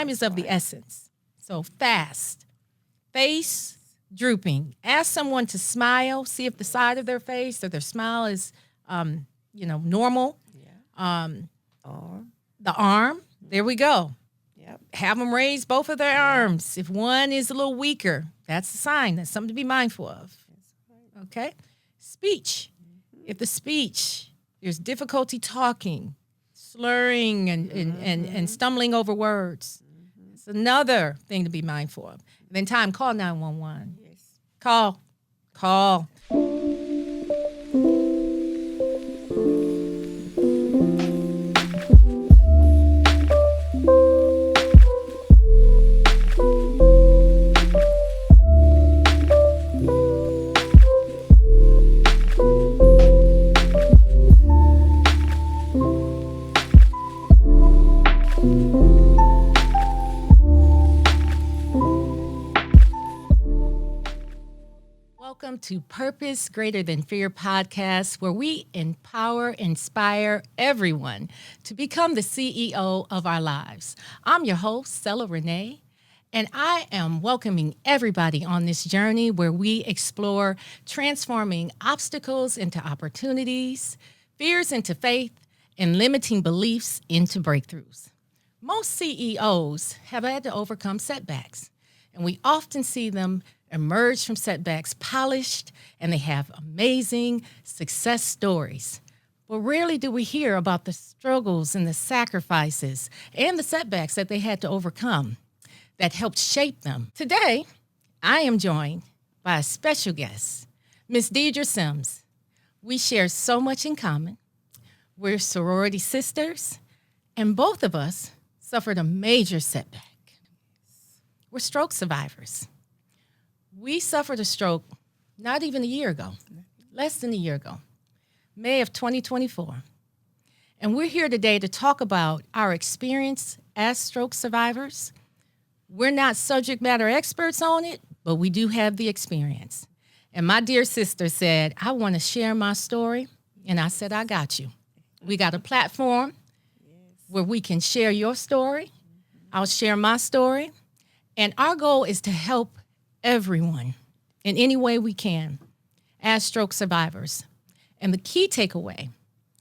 time is of the essence. So fast, face drooping. Ask someone to smile. See if the side of their face or their smile is, normal. Yeah. Arm. The arm. There we go. Yep. Have them raise both of their arms. If one is a little weaker, that's a sign. That's something to be mindful of. Okay? Speech. If the speech, there's difficulty talking, slurring and stumbling over words. It's another thing to be mindful of. And then time, call 911. Yes. Call. Welcome to Purpose Greater Than Fear podcast, where we empower, inspire everyone to become the CEO of our lives. I'm your host, Stella Renee, and I am welcoming everybody on this journey where we explore transforming obstacles into opportunities, fears into faith, and limiting beliefs into breakthroughs. Most CEOs have had to overcome setbacks, and we often see them emerge from setbacks polished, and they have amazing success stories. But rarely do we hear about the struggles and the sacrifices and the setbacks that they had to overcome that helped shape them. Today, I am joined by a special guest, Miss Deidre Sims. We share so much in common. We're sorority sisters, and both of us suffered a major setback. We're stroke survivors. We suffered a stroke not even a year ago, less than a year ago, May of 2024. And we're here today to talk about our experience as stroke survivors. We're not subject matter experts on it, but we do have the experience. And my dear sister said, I want to share my story. And I said, I got you. We got a platform where we can share your story. I'll share my story. And our goal is to help everyone in any way we can as stroke survivors. And the key takeaway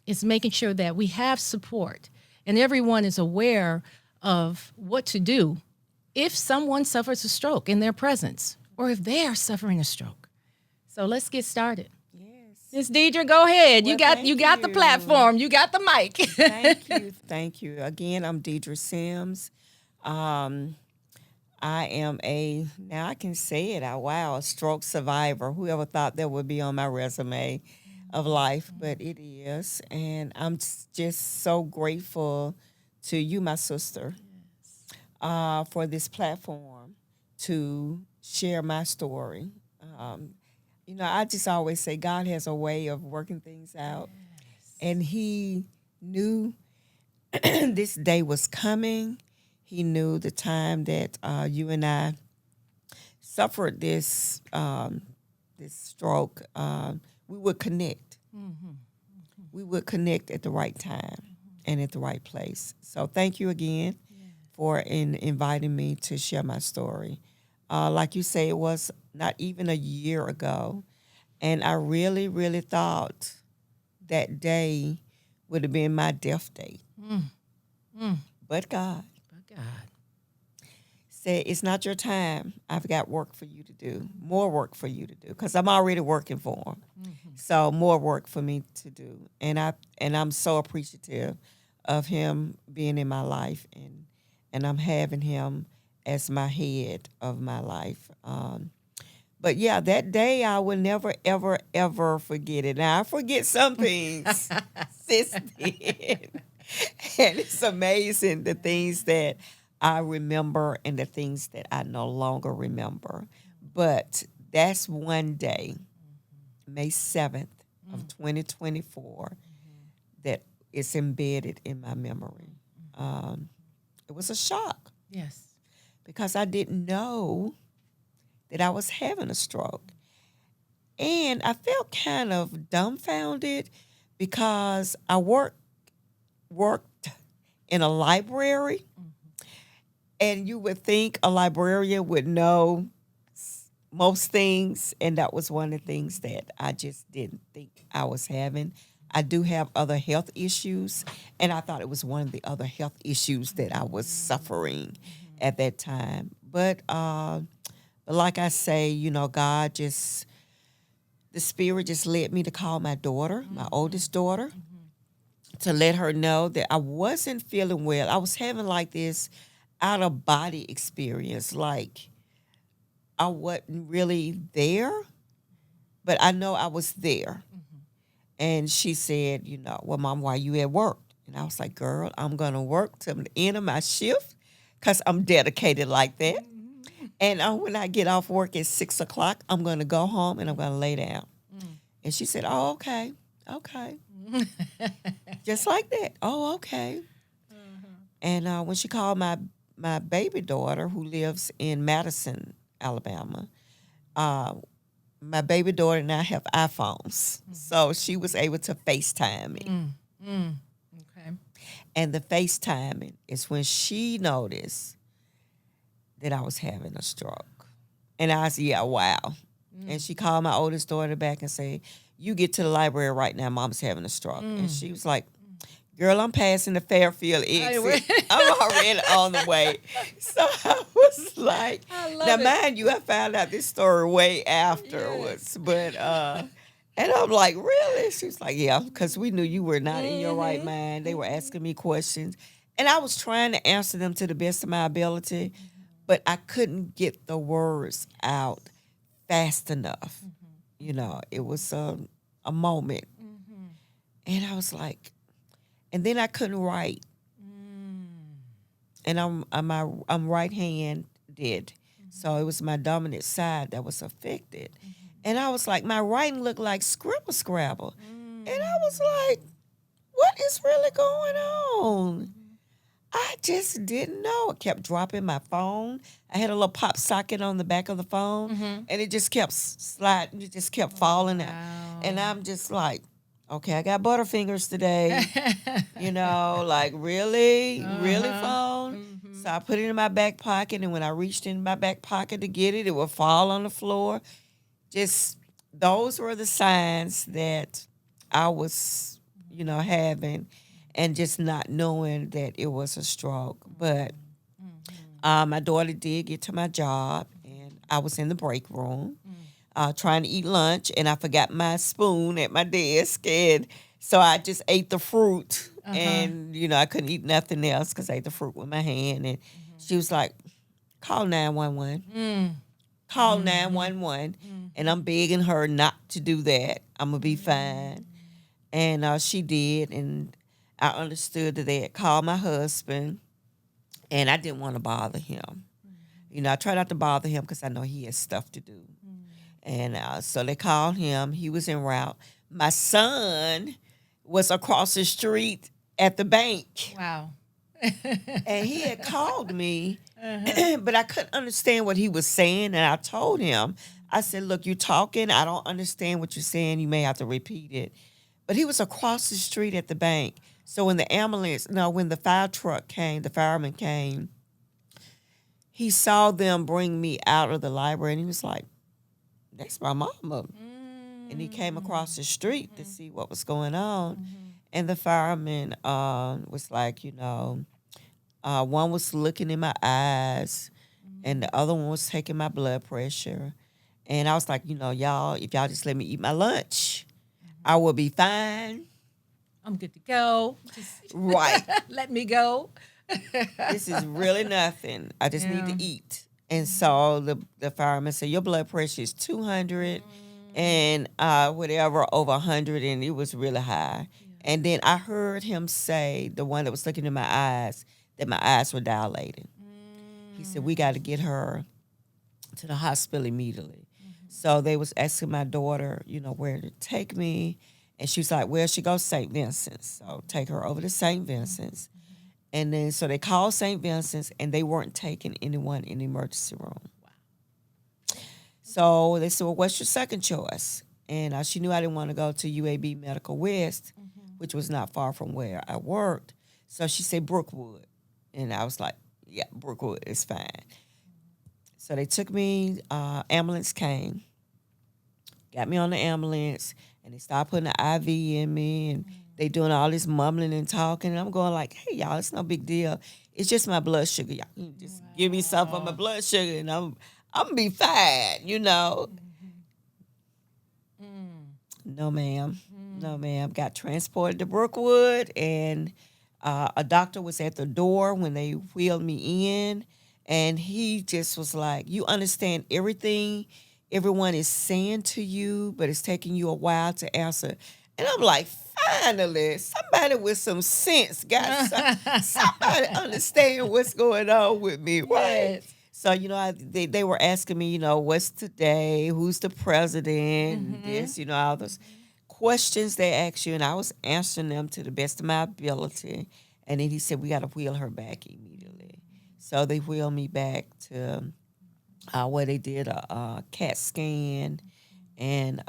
is making sure that we have support and everyone is aware of what to do if someone suffers a stroke in their presence or if they are suffering a stroke. So let's get started. Yes. Ms. Deidre, go ahead. Well, you got the platform. You got the mic. Thank you. Again, I'm Deidre Sims. I am now I can say it out loud, a stroke survivor. Whoever thought that would be on my resume of life, but it is. And I'm just so grateful to you, my sister, for this platform to share my story. I just always say God has a way of working things out. Yes. And he knew this day was coming. He knew the time that you and I suffered this stroke, we would connect. Mm-hmm. Mm-hmm. We would connect at the right time and at the right place. So thank you again for inviting me to share my story. Like you say, it was not even a year ago, and I really, really thought that day would have been my death date. But God said, it's not your time. I've got work for you to do, more work for you to do, because I'm already working for him. Mm-hmm. So more work for me to do. And I'm so appreciative of him being in my life, and I'm having him as my head of my life. But yeah, that day I will never, ever, ever forget it. Now, I forget some things since then. And it's amazing the things that I remember and the things that I no longer remember. But that's one day, May 7th of 2024, that is embedded in my memory. It was a shock. Yes. Because I didn't know that I was having a stroke. And I felt kind of dumbfounded because I worked in a library, And you would think a librarian would know most things, and that was one of the things that I just didn't think I was having. I do have other health issues, and I thought it was one of the other health issues that I was suffering at that time. But like I say, God just, the Spirit just led me to call my daughter, my oldest daughter, to let her know that I wasn't feeling well. I was having like this out of body experience, like I wasn't really there, but I know I was there. And she said, well, Mom, why you at work? And I was like, girl, I'm going to work till the end of my shift because I'm dedicated like that. And when I get off work at 6 o'clock, I'm going to go home and I'm going to lay down. And she said, oh, okay, okay. Just like that. Oh, okay. And when she called my baby daughter, who lives in Madison, Alabama, my baby daughter and I have iPhones. So she was able to FaceTime me. Okay. And the FaceTiming is when she noticed that I was having a stroke. And I said, yeah, wow. And she called my oldest daughter back and said, you get to the library right now, Mom's having a stroke. And she was like, girl, I'm passing the Fairfield exit. I'm already on the way. So I was like, now mind you, I found out this story way afterwards. But and I'm like, really? She was like, yeah, because we knew you were not in your right mind. They were asking me questions. And I was trying to answer them to the best of my ability, but I couldn't get the words out fast enough. It was a moment. And I was like, and then I couldn't write. And I'm right-handed. So it was my dominant side that was affected. And I was like, my writing looked like scribble scrabble. And I was like, what is really going on? I just didn't know. I kept dropping my phone. I had a little pop socket on the back of the phone, and it just kept sliding. It just kept falling out. And I'm just like, okay, I got butterfingers today. Like, really? Really, phone? So I put it in my back pocket, and when I reached in my back pocket to get it, it would fall on the floor. Just those were the signs that I was, having, and just not knowing that it was a stroke. But my daughter did get to my job, and I was in the break room trying to eat lunch, and I forgot my spoon at my desk, and so I just ate the fruit, and I couldn't eat nothing else because I ate the fruit with my hand. And she was like, "Call 911." Call 911, and I'm begging her not to do that. I'm gonna be fine, and she did, and I understood that they had called my husband, and I didn't want to bother him. I try not to bother him because I know he has stuff to do. And so they called him. He was en route. My son was across the street at the bank. Wow. And he had called me, but I couldn't understand what he was saying. And I told him, I said, look, you're talking. I don't understand what you're saying. You may have to repeat it. But he was across the street at the bank. So when when the fire truck came, the fireman came, he saw them bring me out of the library, and he was like, that's my mama. And he came across the street to see what was going on. And the fireman was like, one was looking in my eyes, and the other one was taking my blood pressure. And I was like, y'all, if y'all just let me eat my lunch, I will be fine. I'm good to go. Just Right. let me go. This is really nothing. I just need to eat. And so the fireman said, your blood pressure is 200 and whatever, over 100, and it was really high. And then I heard him say, the one that was looking in my eyes, that my eyes were dilated. He said, we got to get her to the hospital immediately. So they was asking my daughter, where to take me. And she was like, well, she goes to St. Vincent's. So take her over to St. Vincent's. And then so they called St. Vincent's, and they weren't taking anyone in the emergency room. Wow. So they said, well, what's your second choice? And she knew I didn't want to go to UAB Medical West, which was not far from where I worked. So she said Brookwood. And I was like, Yeah, Brookwood is fine. So they took me, ambulance came, got me on the ambulance, and they started putting the IV in me, and they doing all this mumbling and talking. And I'm going like, hey, y'all, it's no big deal. It's just my blood sugar. Y'all can just give me something for my blood sugar, and I'm gonna be fine, you know. No, ma'am. No, ma'am. Got transported to Brookwood, and a doctor was at the door when they wheeled me in, and he just was like, "You understand everything everyone is saying to you, but it's taking you a while to answer." And I'm like, finally, somebody with some sense got somebody understand what's going on with me, right? Yes. So, they were asking me, what's today, who's the president, this, all those questions they ask you, and I was answering them to the best of my ability. And then he said, we got to wheel her back immediately. So they wheeled me back to where they did a CAT scan. And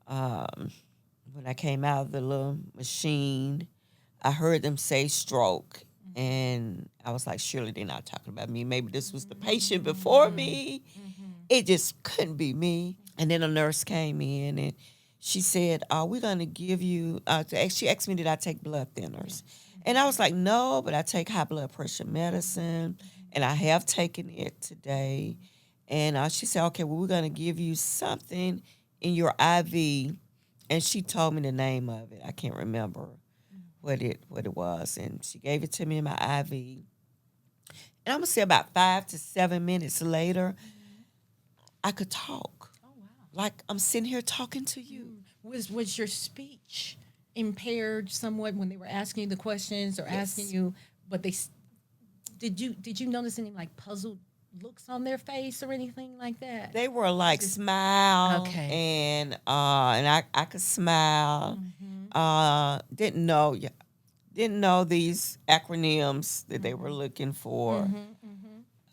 when I came out of the little machine, I heard them say stroke. And I was like, surely they're not talking about me. Maybe this was the patient before me. It just couldn't be me. And then a nurse came in and she said, we're going to give you, she asked me, did I take blood thinners? And I was like, no, but I take high blood pressure medicine, and I have taken it today. And she said, okay, well, we're going to give you something in your IV. And she told me the name of it. I can't remember what it was. And she gave it to me in my IV. And I'm going to say about 5 to 7 minutes later, I could talk. Oh, wow. Like I'm sitting here talking to you. Was your speech impaired somewhat when they were asking you the questions or asking you? But did you notice any like puzzled looks on their face or anything like that? They were like smile, Okay. and I could smile. Didn't know these acronyms that they were looking for.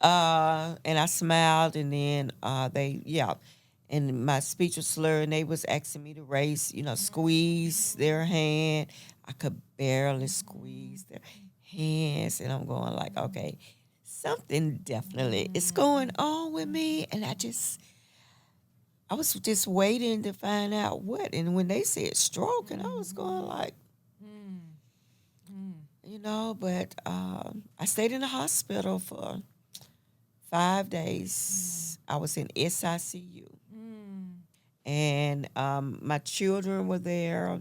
And I smiled, and then and my speech was slurred, and they was asking me to raise, squeeze their hand. I could barely squeeze their hands, and I'm going like, okay, something definitely is going on with me, and I was just waiting to find out what. And when they said stroke, and I was going like, but I stayed in the hospital for 5 days. I was in SICU. And my children were there.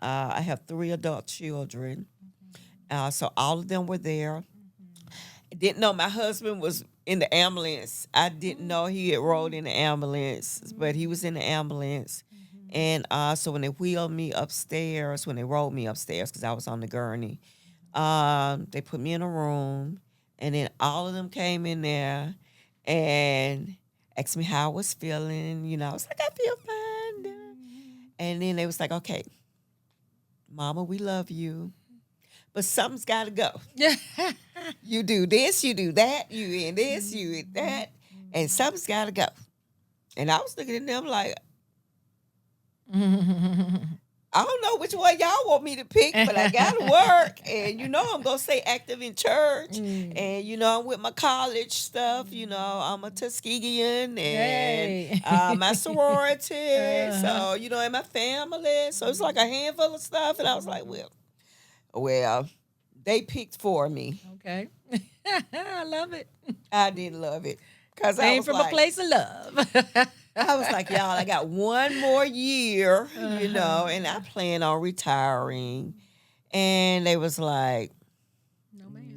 I have 3 adult children. So all of them were there. I didn't know my husband was in the ambulance. I didn't know he had rode in the ambulance, but he was in the ambulance. And so when they wheeled me upstairs, when they rolled me upstairs, because I was on the gurney, they put me in a room, and then all of them came in there and asked me how I was feeling. I was like, I feel fine. And then they was like, okay, Mama, we love you, but something's got to go. Yeah. You do this, you do that, you in this, you in that, and something's got to go. And I was looking at them like, I don't know which one y'all want me to pick, but I got to work. And, I'm going to stay active in church. And, I'm with my college stuff. I'm a Tuskegean and my sorority. So, and my family. So it's like a handful of stuff. And I was like, well, they picked for me. Okay. I love it. I didn't love it. Because I Came was from like, a place of love. I was like, y'all, I got one more year, and I plan on retiring. And they was like,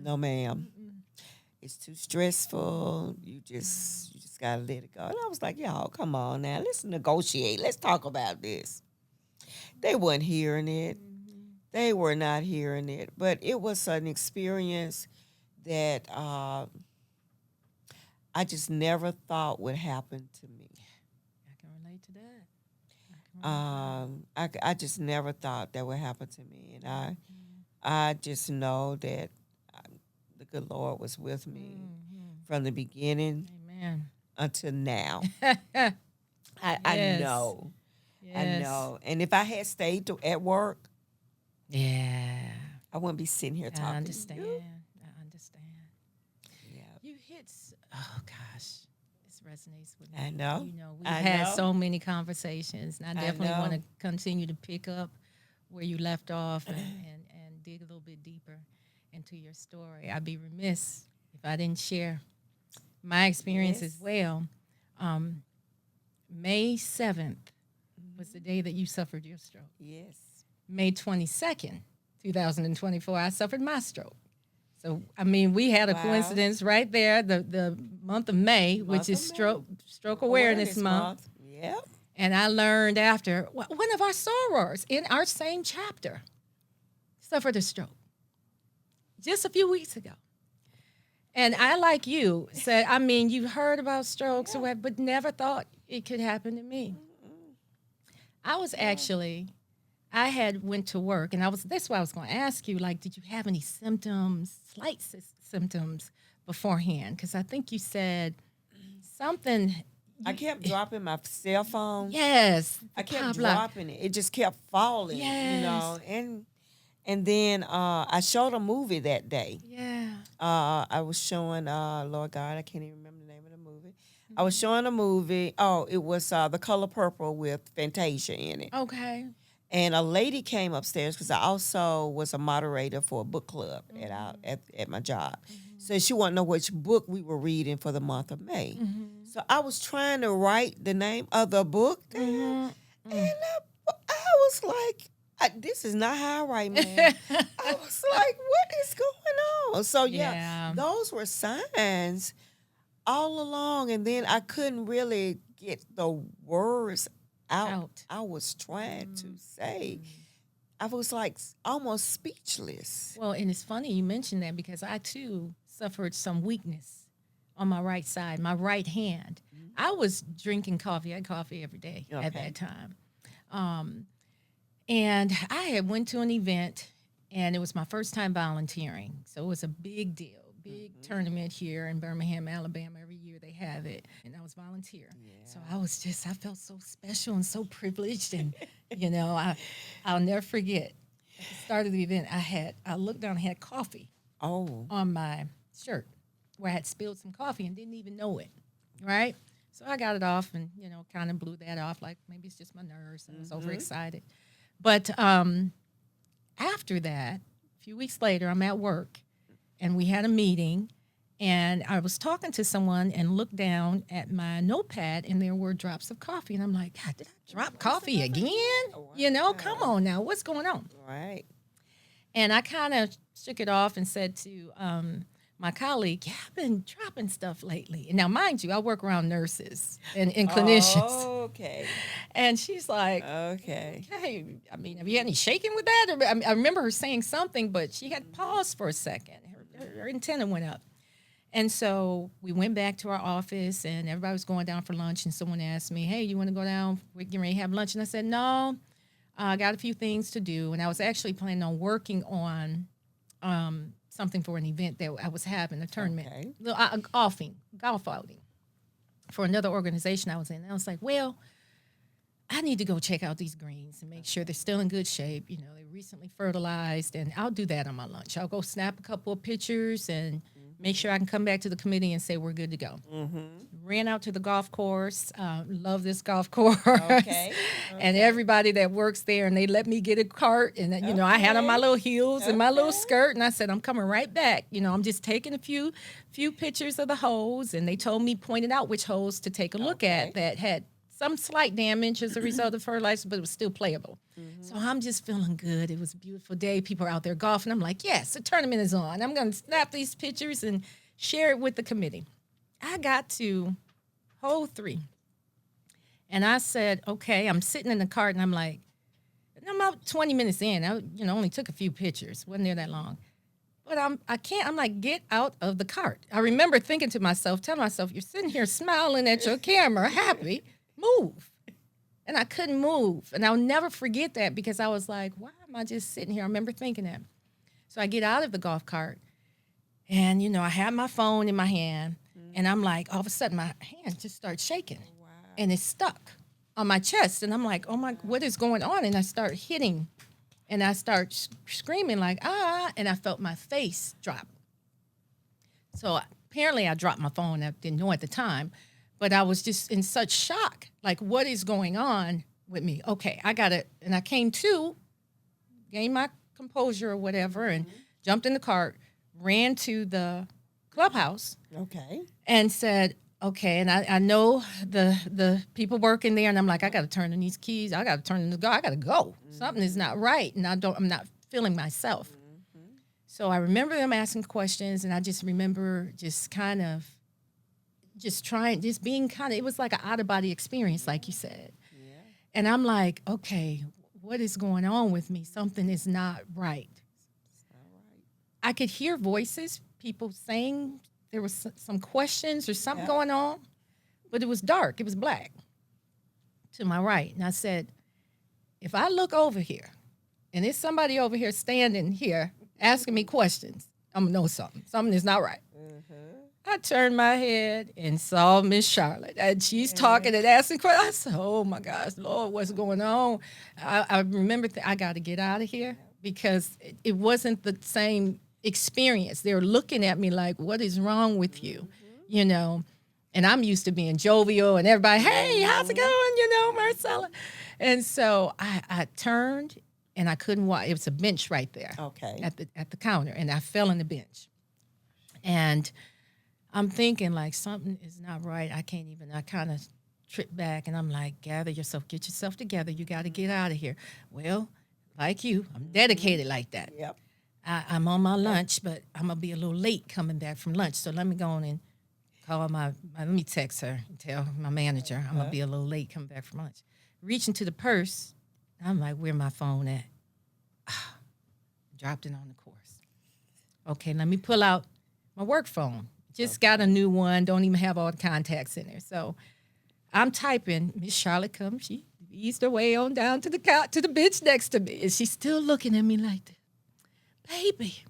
no, ma'am. It's too stressful. You just got to let it go. And I was like, y'all, come on now. Let's negotiate. Let's talk about this. They weren't hearing it. They were not hearing it. But it was an experience that I just never thought would happen to me. I can relate to that. I just never thought that would happen to me, and I just know that the good Lord was with me from the beginning until now. I know, I know, and if I had stayed at work, I wouldn't be sitting here talking. understand. To you. I understand. oh gosh, this resonates with me. I know. We've I had know. so many conversations, and I I definitely want know. to continue to pick up where you left off and dig a little bit deeper into your story. I'd be remiss if I didn't share my experience as Yes. well. Um, May 7th was the day that you suffered your stroke. Yes. May 22nd, 2024, I suffered my stroke. So, I mean, we had a Wow. coincidence right there, the month of May, which Month is of May. stroke awareness month. Yep. And I learned after one of our sorors in our same chapter suffered a stroke just a few weeks ago. And I, like you, said, I mean, you heard about strokes or Yeah. what, but never thought it could happen to me. I was actually, I had went to work, and that's why I was going to ask you, like, did you have any symptoms, slight symptoms beforehand? Because I think you said something. I kept dropping my cell phone. Yes. I kept pop lock. dropping it. It just kept falling, Yes. And then I showed a movie that day. Yeah. I was showing Lord God, I can't even remember the name of the movie. I was showing a movie. Oh, it was The Color Purple with Fantasia in it. Okay. And a lady came upstairs because I also was a moderator for a book club at my job. So she wanted to know which book we were reading for the month of May. So I was trying to write the name of the book down, and I was like, this is not how I write, man. I was like, what is going on? So, Yeah. those were signs all along. And then I couldn't really get the words out. I was trying to say. I was like almost speechless. Well, and it's funny you mentioned that because I too suffered some weakness on my right side, my right hand. I was drinking coffee. I had coffee every day at that time. And I had went to an event, and it was my first time volunteering. So it was a big deal, big tournament here in Birmingham, Alabama. Every year they have it, and I was volunteer. So I felt so special and so privileged. And, I'll never forget, at the start of the event, I looked down and had coffee on my shirt where I had spilled some coffee and didn't even know it, right? So I got it off and, kind of blew that off like maybe it's just my nerves. I was overexcited. But after that, a few weeks later, I'm at work, and we had a meeting, and I was talking to someone and looked down at my notepad, and there were drops of coffee. And I'm like, God, did I drop coffee again? Come on now. What's going on? Right. And I kind of shook it off and said to my colleague, I've been dropping stuff lately. And now, mind you, I work around nurses and clinicians. Okay. And she's like, Okay. hey, I mean, have you had any shaking with that? I remember her saying something, but she had paused for a second. Her antenna went up. And so we went back to our office, and everybody was going down for lunch, and someone asked me, hey, you want to go down? We're getting ready to have lunch. And I said, no, I got a few things to do. And I was actually planning on working on something for an event that I was having, a tournament, golf outing for another organization I was in. And I was like, well, I need to go check out these greens and make sure they're still in good shape. They recently fertilized, and I'll do that on my lunch. I'll go snap a couple of pictures and make sure I can come back to the committee and say we're good to go. Ran out to the golf course. Love this golf course. Okay. And everybody that works there, and they let me get a cart. And, I had on my little heels and my little skirt. And I said, I'm coming right back. I'm just taking a few pictures of the holes. And they told me, pointed out which holes to take a look at that had some slight damage as a result of fertilizer, but it was still playable. So I'm just feeling good. It was a beautiful day. People are out there golfing. I'm like, yes, the tournament is on. I'm going to snap these pictures and share it with the committee. I got to hole 3. And I said, okay, I'm sitting in the cart, and I'm like, I'm about 20 minutes in. I, only took a few pictures. Wasn't there that long. But I'm like, get out of the cart. I remember thinking to myself, telling myself, you're sitting here smiling at your camera, happy. Move. And I couldn't move. And I'll never forget that because I was like, why am I just sitting here? I remember thinking that. So I get out of the golf cart, and, I have my phone in my hand, and I'm like, all of a sudden my hand just starts shaking. Wow. And it's stuck on my chest. And I'm like, oh my, what is going on? And I start hitting, and I start screaming like, ah, and I felt my face drop. So apparently I dropped my phone. I didn't know at the time, but I was just in such shock. Like, what is going on with me? Okay, I got it. And I came to, gained my composure or whatever, and jumped in the cart, ran to the clubhouse. Okay. And said, okay, and I know the people working there, and I'm like, I got to turn in these keys. I got to turn in the go. I got to go. Something is not right, and I'm not feeling myself. So I remember them asking questions, and I just remember just kind of just trying, just being kind of, it was like an out-of-body experience, like you said. Yeah. And I'm like, okay, what is going on with me? Something is not right. It's not right. I could hear voices, people saying there was some questions or something Yeah. going on, but it was dark. It was black to my right. And I said, if I look over here and there's somebody over here standing here asking me questions, I'm going to know something. Something is not right. I turned my head and saw Miss Charlotte, and she's talking and asking questions. I said, oh, my gosh, Lord, what's going on? I remember I got to get out of here because it wasn't the same experience. They were looking at me like, what is wrong with you? You know, and I'm used to being jovial and everybody, hey, how's it going? You know, Marcella. And so I turned and I couldn't walk. It was a bench right there at the counter, and I fell on the bench. And I'm thinking like something is not right. I kind of tripped back and I'm like, gather yourself, get yourself together. You got to get out of here. Well, like you, I'm dedicated like that. Yep. I'm on my lunch, but I'm going to be a little late coming back from lunch. So let me go on and call let me text her and tell my manager I'm going to be a little late coming back from lunch. Reaching to the purse, I'm like, where my phone at? Dropped it on the course. Okay, let me pull out my work phone. Just got a new one. Don't even have all the contacts in there. So I'm typing. Miss Charlotte comes. She eased her way on down to the bench next to me, and she's still looking at me like that. Baby,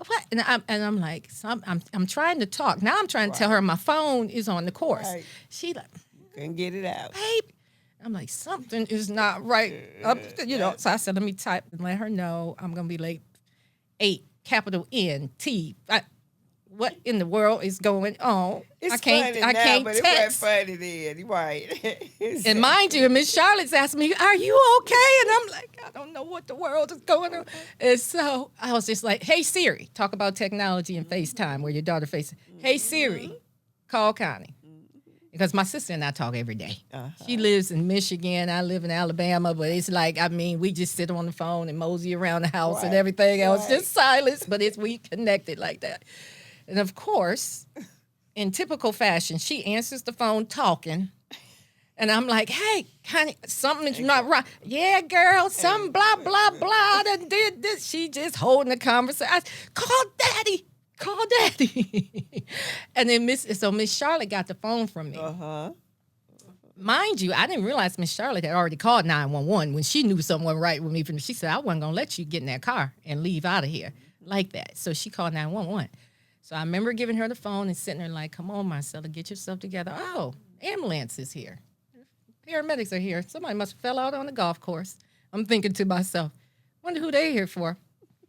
what? And I'm like, I'm trying to talk. Now I'm trying to tell her my phone is on the course. Right. She like, couldn't get it out. baby. I'm like, something is not right. So I said, let me type and let her know I'm gonna be late. 8, capital NT. What in the world is going on? It's I can't funny now, text. but it wasn't funny then, right? And mind you, Miss Charlotte's asking me, are you okay? And I'm like, I don't know what the world is going on. And so I was just like, hey, Siri, talk about technology and FaceTime where your daughter faces. Hey, Siri, call Connie. Because my sister and I talk every day. She lives in Michigan. I live in Alabama. But it's like, we just sit on the phone and mosey around the house and everything else. Just silence. But we connected like that. And of course, in typical fashion, she answers the phone talking. And I'm like, hey, Connie, something's not right. Yeah, girl, something blah, blah, blah. I done did this. She just holding the conversation. Call Daddy. And then Miss Charlotte got the phone from me. Mind you, I didn't realize Miss Charlotte had already called 911 when she knew something wasn't right with me. She said, I wasn't going to let you get in that car and leave out of here like that. So she called 911. So I remember giving her the phone and sitting there like, come on, Marcella, get yourself together. Oh, ambulance is here. Paramedics are here. Somebody must have fell out on the golf course. I'm thinking to myself, wonder who they here for.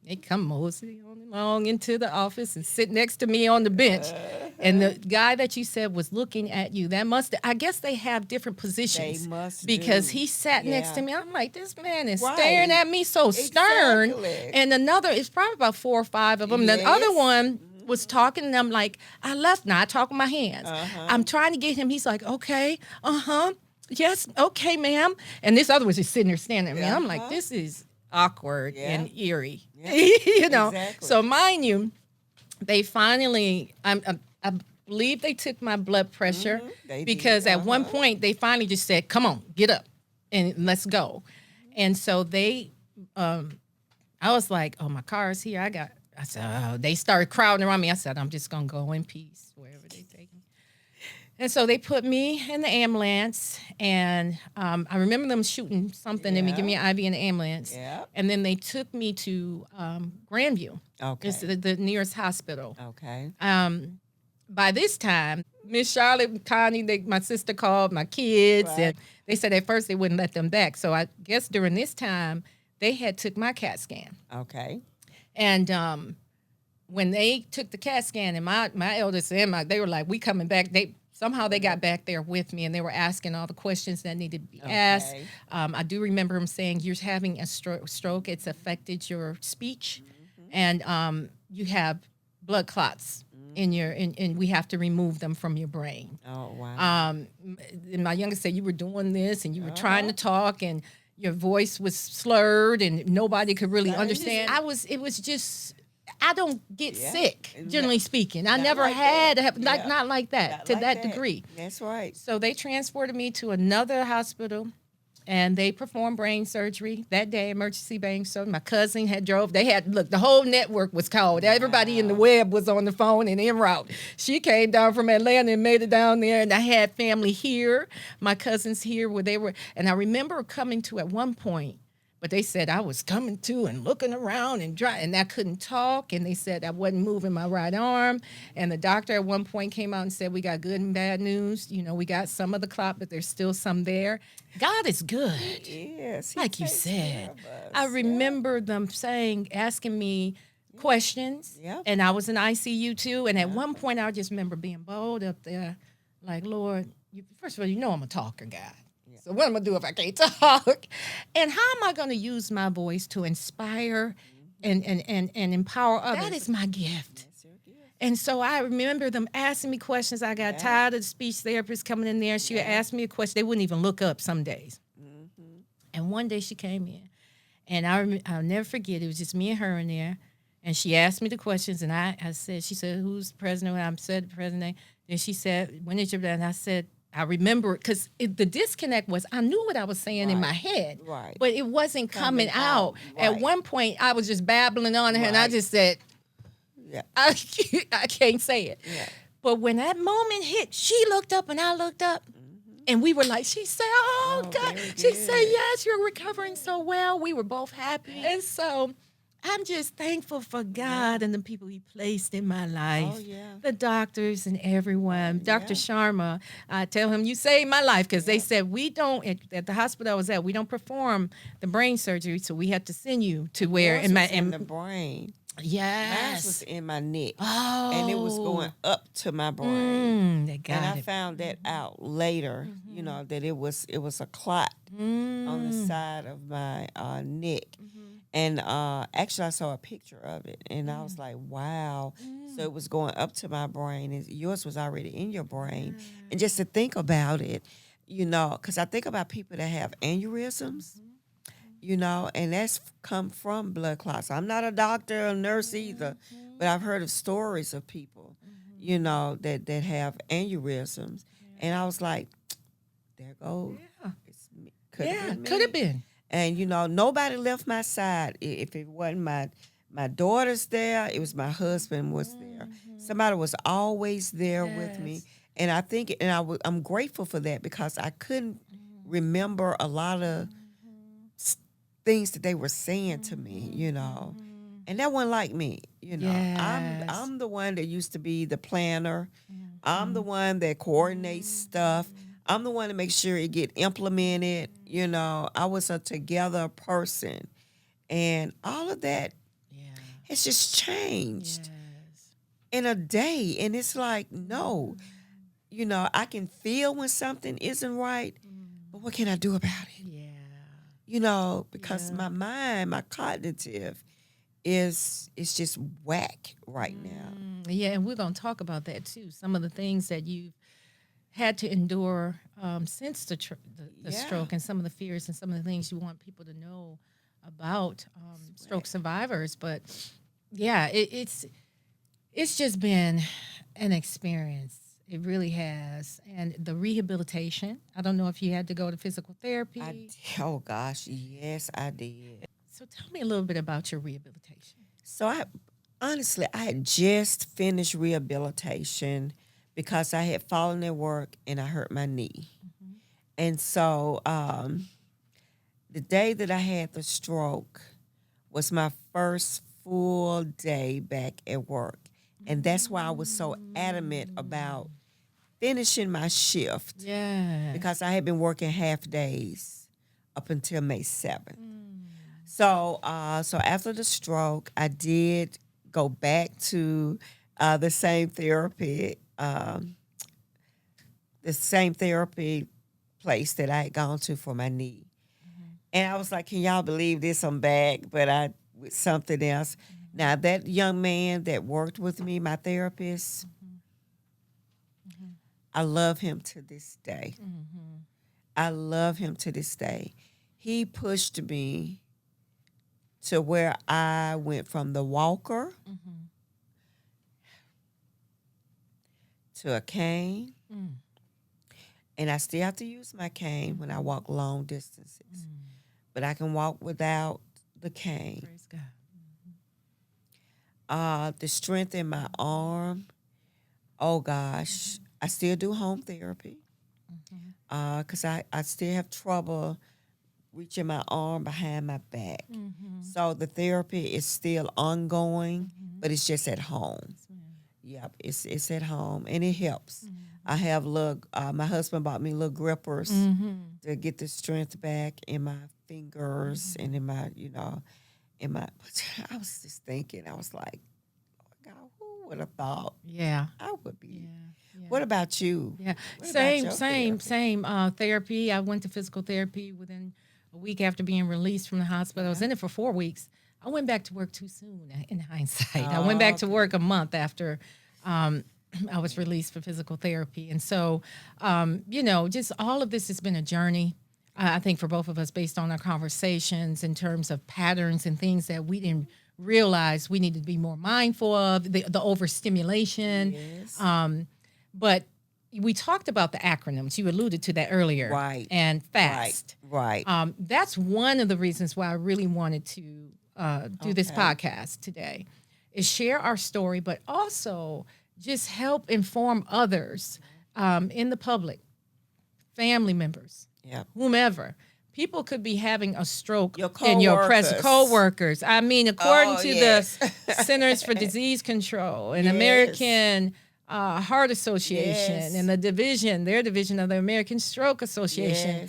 They come mosey on along into the office and sit next to me on the bench. And the guy that you said was looking at you, I guess they have different positions. They must because do. he sat next Yeah. to me. I'm like, this man is Right. staring at me so stern. Exactly. And another, it's probably about 4 or 5 of them. Yes. The other one was talking, and I'm like, I left now. I talk with my hands. I'm trying to get him. He's like, okay, yes, okay, ma'am. And this other was just sitting there staring at me. I'm like, this is awkward and eerie, you know. Exactly. So mind you, they finally, I believe they took my blood pressure because at one point they finally just said, come on, get up and let's go. And so they, I was like, oh, my car is here. I said, oh, they started crowding around me. I said, I'm just going to go in peace wherever they take me. And so they put me in the ambulance, and I remember them shooting something in me, give me an IV in the ambulance. Yeah. And then they took me to Grandview. Okay. It's the nearest hospital. Okay. By this time, Miss Charlotte and Connie, my sister called my kids, and they said at first they wouldn't let them back. So I guess during this time, they had took my CAT scan. Okay. And when they took the CAT scan, and my eldest and they were like, we coming back. They got back there with me, and they were asking all the questions that needed to be asked. Okay. I do remember him saying, "You're having a stroke. It's affected your speech, and you have blood clots in your, and we have to remove them from your brain." Oh, wow. And my youngest said, "You were doing this, and you were trying to talk, and your voice was slurred, and nobody could really understand." It was just. I don't get sick, generally speaking. I never like had, that. not like that, Not to like that that. degree. That's right. So they transported me to another hospital, and they performed brain surgery that day, emergency brain surgery. My cousin had drove. The whole network was called. Everybody in the web was on the phone and en route. She came down from Atlanta and made it down there, and I had family here. My cousins here where they were. And I remember coming to at one point, but they said I was coming to and looking around and I couldn't talk. And they said I wasn't moving my right arm. And the doctor at one point came out and said, "We got good and bad news. We got some of the clot, but there's still some there." God is good. Yes. Like you said. I remember them asking me questions. Yep. And I was in ICU too. And at one point I just remember being bold up there, like, "Lord, first of all, I'm a talker, God. So what am I gonna do if I can't talk? And how am I gonna use my voice to inspire and empower others? That is my gift." And so I remember them asking me questions. I got tired of the speech therapist coming in there. She would ask me a question. They wouldn't even look up some days. And one day she came in, and I'll never forget. It was just me and her in there. And she asked me the questions, and she said, "Who's the president?" I said the president. Then she said, "When is your," and I said, I remember, because the disconnect was, I knew what I was saying in my head, but it wasn't coming out. At one point, I was just babbling on her, and I just said, I can't say it. Yeah. But when that moment hit, she looked up and I looked up, and we were like, she said, "Oh, God." She said, "Yes, you're recovering so well." We were both happy. And so I'm just thankful for God and the people He placed in my life. Oh, yeah. The doctors and everyone. Dr. Sharma, I tell him, "You saved my life," because they said, we don't, at the hospital I was at, we don't perform the brain surgery, so we have to send you to where in the brain. Yes. Mine was in my neck. Oh. And it was going up to my brain. And I found that out later, that it was a clot on the side of my neck. And actually, I saw a picture of it, and I was like, wow. So it was going up to my brain, and yours was already in your brain. And just to think about it, because I think about people that have aneurysms, and that's come from blood clots. I'm not a doctor or nurse either, but I've heard of stories of people, that have aneurysms. And I was like, there goes. Yeah. Could have been. And, nobody left my side. If it wasn't my daughter's there, it was my husband was there. Somebody was always there with me. And I think, I'm grateful for that, because I couldn't remember a lot of things that they were saying to me, And that wasn't like me, I'm the one that used to be the planner. I'm the one that coordinates stuff. I'm the one to make sure it get implemented. I was a together person, and all of that has just changed in a day. And it's like, no, I can feel when something isn't right, but what can I do about it? Because my mind, my cognitive is just whack right now. Yeah, and we're going to talk about that too. Some of the things that you've had to endure since the stroke, and some of the fears and some of the things you want people to know about stroke survivors. But yeah, it's just been an experience. It really has. And the rehabilitation, I don't know if you had to go to physical therapy. Oh gosh, yes, I did. So tell me a little bit about your rehabilitation. So I had just finished rehabilitation, because I had fallen at work and I hurt my knee. And so the day that I had the stroke was my first full day back at work. And that's why I was so adamant about finishing my shift. Yeah. Because I had been working half days up until May 7th. So after the stroke, I did go back to the same therapy, place that I had gone to for my knee. And I was like, can y'all believe this? I'm back, but I with something else. Now, that young man that worked with me, my therapist, I love him to this day. I love him to this day. He pushed me to where I went from the walker to a cane. And I still have to use my cane when I walk long distances. But I can walk without the cane. Praise God. The strength in my arm, oh gosh, I still do home therapy because I still have trouble reaching my arm behind my back. So the therapy is still ongoing, but it's just at home. Yep, it's at home, and it helps. I have my husband bought me little grippers to get the strength back in my fingers and in my, I was just thinking, I was like, oh God, who would have thought I would be? Yeah. What about you? Yeah, What about your same therapy? therapy. I went to physical therapy within a week after being released from the hospital. I was in it for 4 weeks. I went back to work too soon in hindsight. I went back to work a month after I was released for physical therapy. And so, just all of this has been a journey, I think, for both of us based on our conversations in terms of patterns and things that we didn't realize we needed to be more mindful of, the overstimulation. Yes. But we talked about the acronyms. You alluded to that earlier. Right. And FAST. Right. That's one of the reasons why I really wanted to do this podcast today, is share our story, but also just help inform others in the public, family members, whomever. People could be having a stroke in your presence. Co-workers. I mean, according to the Centers for Disease Control and American Heart Association and their division of the American Stroke Association,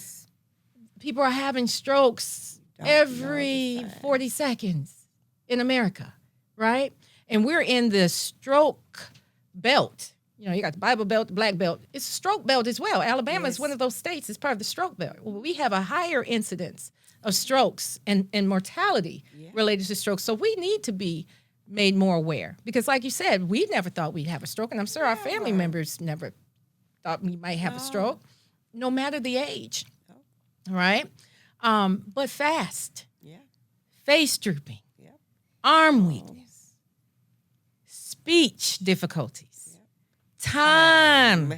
people are having strokes every 40 seconds in America, right? And we're in the stroke belt. You got the Bible Belt, the Black Belt. It's a stroke belt as well. Alabama is one of those states that's part of the stroke belt. Well, we have a higher incidence of strokes and mortality related to strokes. So we need to be made more aware because, like you said, we never thought we'd have a stroke. And I'm sure our family members never thought we might have a stroke, no matter the age. Right? But fast, face drooping, arm weakness, speech difficulties, time.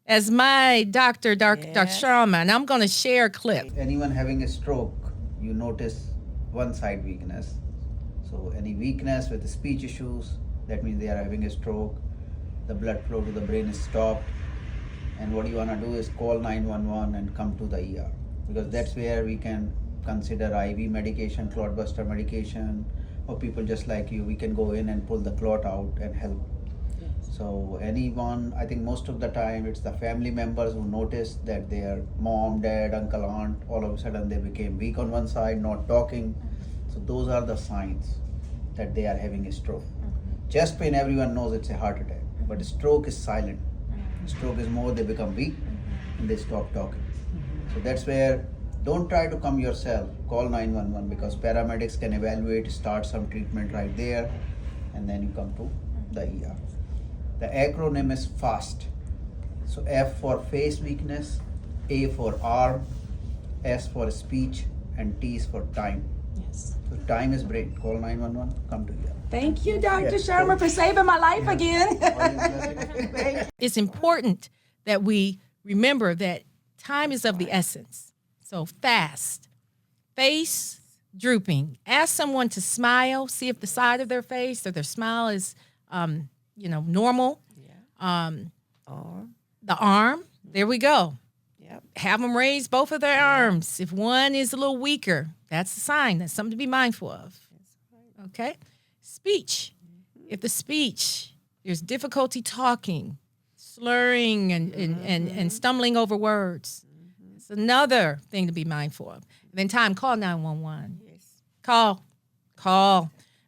As my Dr. Sharma, and I'm going to share a clip. Anyone having a stroke, you notice one side weakness. So any weakness with the speech issues, that means they are having a stroke. The blood flow to the brain is stopped. And what you want to do is call 911 and come to the ER. Because that's where we can consider IV medication, clot buster medication, or people just like you, we can go in and pull the clot out and help. So anyone, I think most of the time it's the family members who notice that their mom, dad, uncle, aunt, all of a sudden they became weak on one side, not talking. So those are the signs that they are having a stroke. Chest pain, everyone knows it's a heart attack, but stroke is silent. Stroke is more, they become weak and they stop talking. So that's where, don't try to come yourself, call 911 because paramedics can evaluate, start some treatment right there, and then you come to the ER. The acronym is FAST. So F for face weakness, A for arm, S for speech, and T is for time. Yes. So time is brain. Call 911, come to ER. Thank you, Dr. Sharma, for saving my life again. It's important that we remember that time is of the essence. So fast, face drooping. Ask someone to smile. See if the side of their face or their smile is, normal. The arm. There we go. Yep. Have them raise both of their arms. If one is a little weaker, that's a sign. That's something to be mindful of. Okay. Speech. If the speech, there's difficulty talking, slurring and stumbling over words. It's another thing to be mindful of. And then time, call 911. Yes. Call.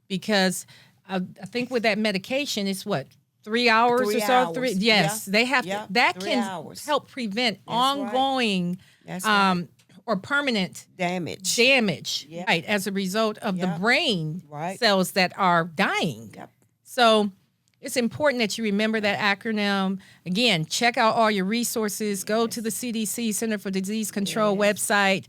Because I think with that medication, it's what, 3 hours 3 or so? hours. Yes, Yeah. they have Yeah. to. That 3 can hours. help prevent That's right. ongoing That's right. or permanent Damage. damage, right, as a result of the Yep. brain Right. cells that are dying. Yep. So it's important that you remember that acronym. Again, check out all your resources. Go to the CDC, Center for Disease Control website.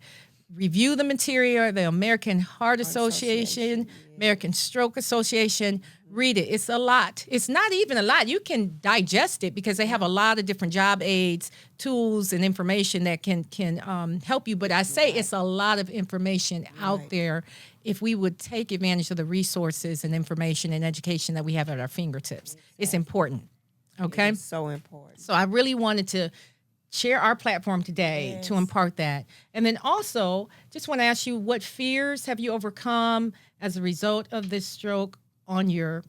Review the material, the American Heart Association, American Stroke Association. Read it. It's a lot. It's not even a lot. You can digest it because they have a lot of different job aids, tools, and information that can help you. But I say it's a lot of information out there if we would take advantage of the resources and information and education that we have at our fingertips. It's important. Okay? It's so important. So I really wanted to share our platform today to impart that. And then also, just want to ask you, what fears have you overcome as a result of this stroke on your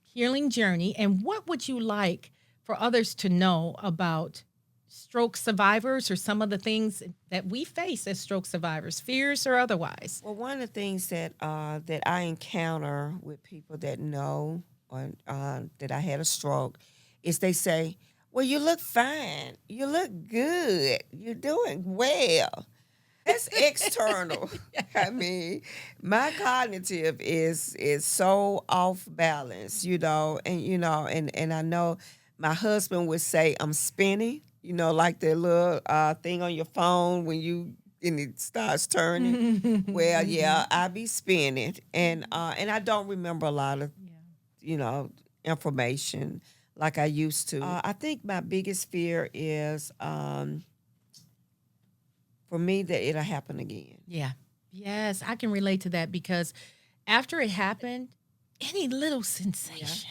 healing journey? And what would you like for others to know about stroke survivors or some of the things that we face as stroke survivors, fears or otherwise? Well, one of the things that that I encounter with people that know or that I had a stroke is they say, well, you look fine. You look good. You're doing well. That's external. I mean, my cognitive is so off balance, and and I know my husband would say I'm spinning, like the little thing on your phone and it starts turning. Well, yeah, I be spinning, and I don't remember a lot of information like I used to. I think my biggest fear is for me that it'll happen again. Yeah. Yes, I can relate to that because after it happened, any little sensation,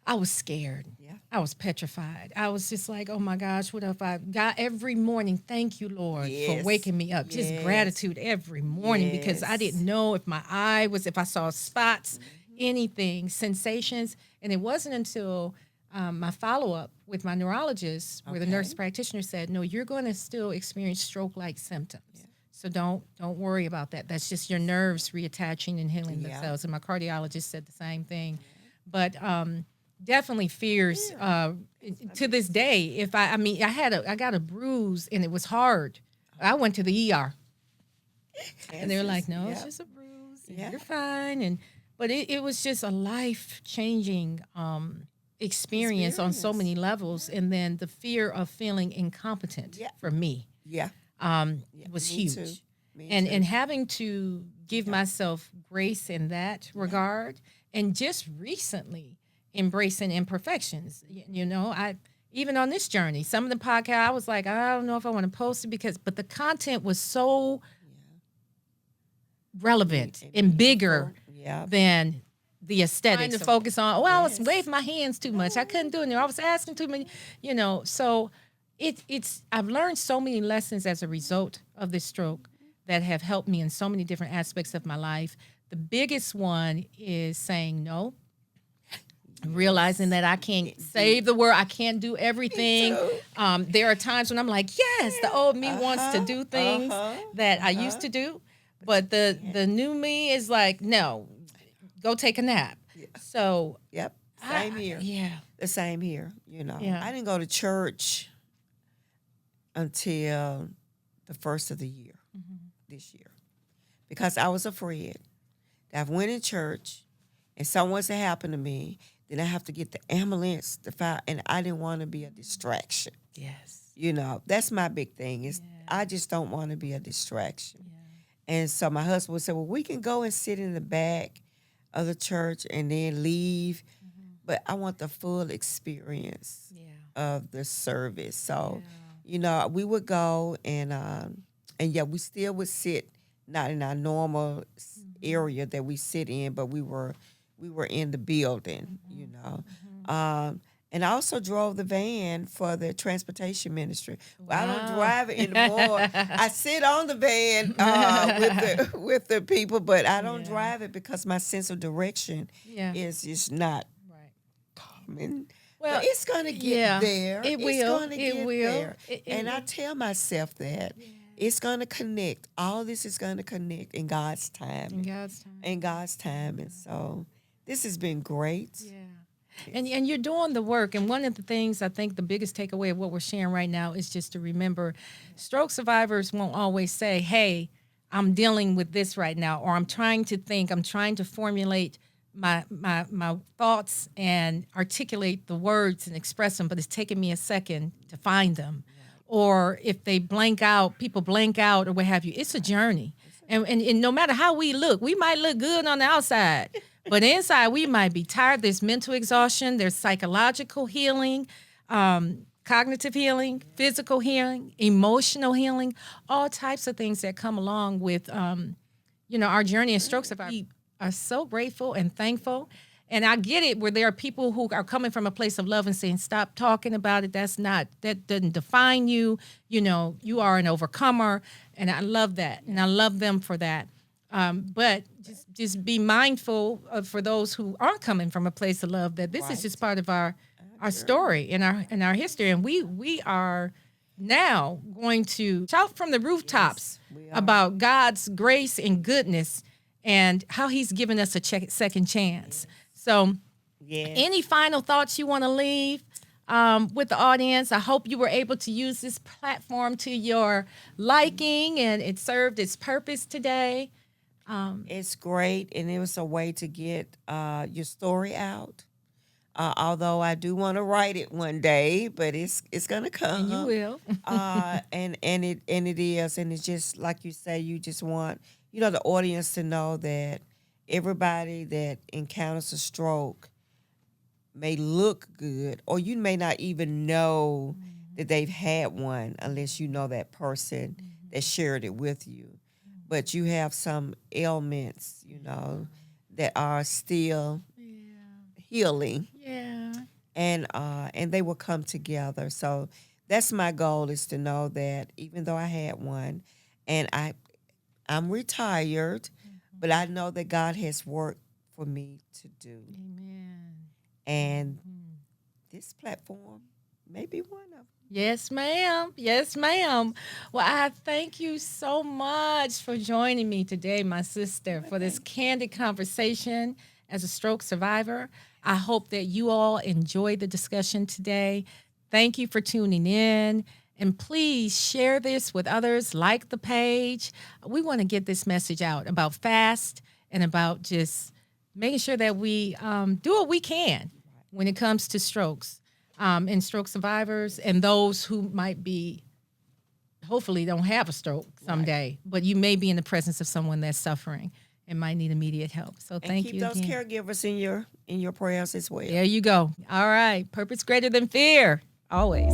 I was scared. Yeah. I was petrified. I was just like, oh my gosh, what if I got every morning? Thank you, Lord, for waking me up. Just gratitude every morning because I didn't know if if I saw spots, anything, sensations. And it wasn't until my follow-up with my neurologist where the nurse practitioner said, no, you're going to still experience stroke-like symptoms. Yeah. So don't worry about that. That's just your nerves reattaching and healing themselves. And my cardiologist said the same thing. But definitely fears to this day. If I got a bruise and it was hard. I went to the ER. And they were like, no, it's just a bruise. You're fine. But it was just a life-changing experience on so many levels. And then the fear of feeling incompetent for me was huge. Too. And having to give myself grace in that regard. And just recently embracing imperfections. I even on this journey, some of the podcast, I was like, I don't know if I want to post it but the content was so relevant and bigger than the aesthetics. To focus on, I was waving my hands too much. I couldn't do it. I was asking too many, So I've learned so many lessons as a result of this stroke that have helped me in so many different aspects of my life. The biggest one is saying no. Realizing that I can't save the world, I can't do everything. There are times when I'm like, yes, the old me wants to do things that I used to do, but the new me is like, no, go take a nap. Yeah. So same here. The same here. I didn't go to church until the first of the year, this year, because I was afraid that if I went in church and something was to happen to me, then I have to get the ambulance to fire, and I didn't want to be a distraction. Yes. That's my big thing is I just don't want to be a distraction. Yeah. And so my husband would say, well, we can go and sit in the back of the church and then leave, but I want the full experience of the service. So, we would go and we still would sit not in our normal area that we sit in, but we were in the building, and I also drove the van for the transportation ministry. Well, I don't drive it anymore. I sit on the van with the people, but I don't drive it because my sense of direction is just not common. Well, but it's going to get there. It will. It's going to get there. And I tell myself that. It's going to connect. All this is going to connect in God's time. In God's time. In God's time. And so this has been great. Yeah. And you're doing the work. And one of the things I think the biggest takeaway of what we're sharing right now is just to remember stroke survivors won't always say, hey, I'm dealing with this right now, or I'm trying to formulate my thoughts and articulate the words and express them, but it's taking me a second to find them. Or if they blank out, people blank out or what have you. It's a journey. And no matter how we look, we might look good on the outside, but inside we might be tired. There's mental exhaustion. There's psychological healing, cognitive healing, physical healing, emotional healing, all types of things that come along with, our journey as stroke survivors. We are so grateful and thankful. And I get it where there are people who are coming from a place of love and saying, stop talking about it. That doesn't define you. You are an overcomer. And I love that. And I love them for that. But just be mindful for those who aren't coming from a place of love, that this is just part of our story and our history. And we are now going to shout from the rooftops about God's grace and goodness and how he's given us a second chance. So any final thoughts you want to leave with the audience? I hope you were able to use this platform to your liking and it served its purpose today. It's great, and it was a way to get your story out. Although I do want to write it one day, but it's gonna come. And you will. And it is, and it's just like you say. You just want the audience to know that everybody that encounters a stroke may look good, or you may not even know that they've had one unless you know that person that shared it with you. But you have some ailments, that are still healing. Yeah. And they will come together. So that's my goal, is to know that even though I had one, and I'm retired, but I know that God has work for me to do. Amen. And this platform may be one of them. Yes, ma'am. Yes, ma'am. Well, I thank you so much for joining me today, my sister, for this candid conversation as a stroke survivor. I hope that you all enjoyed the discussion today. Thank you for tuning in. And please share this with others, like the page. We want to get this message out about FAST and about just making sure that we do what we can when it comes to strokes and stroke survivors and those who might be, hopefully don't have a stroke someday, but you may be in the presence of someone that's suffering and might need immediate help. So thank you again. Keep those caregivers in your prayers as well. There you go. All right. Purpose greater than fear. Always.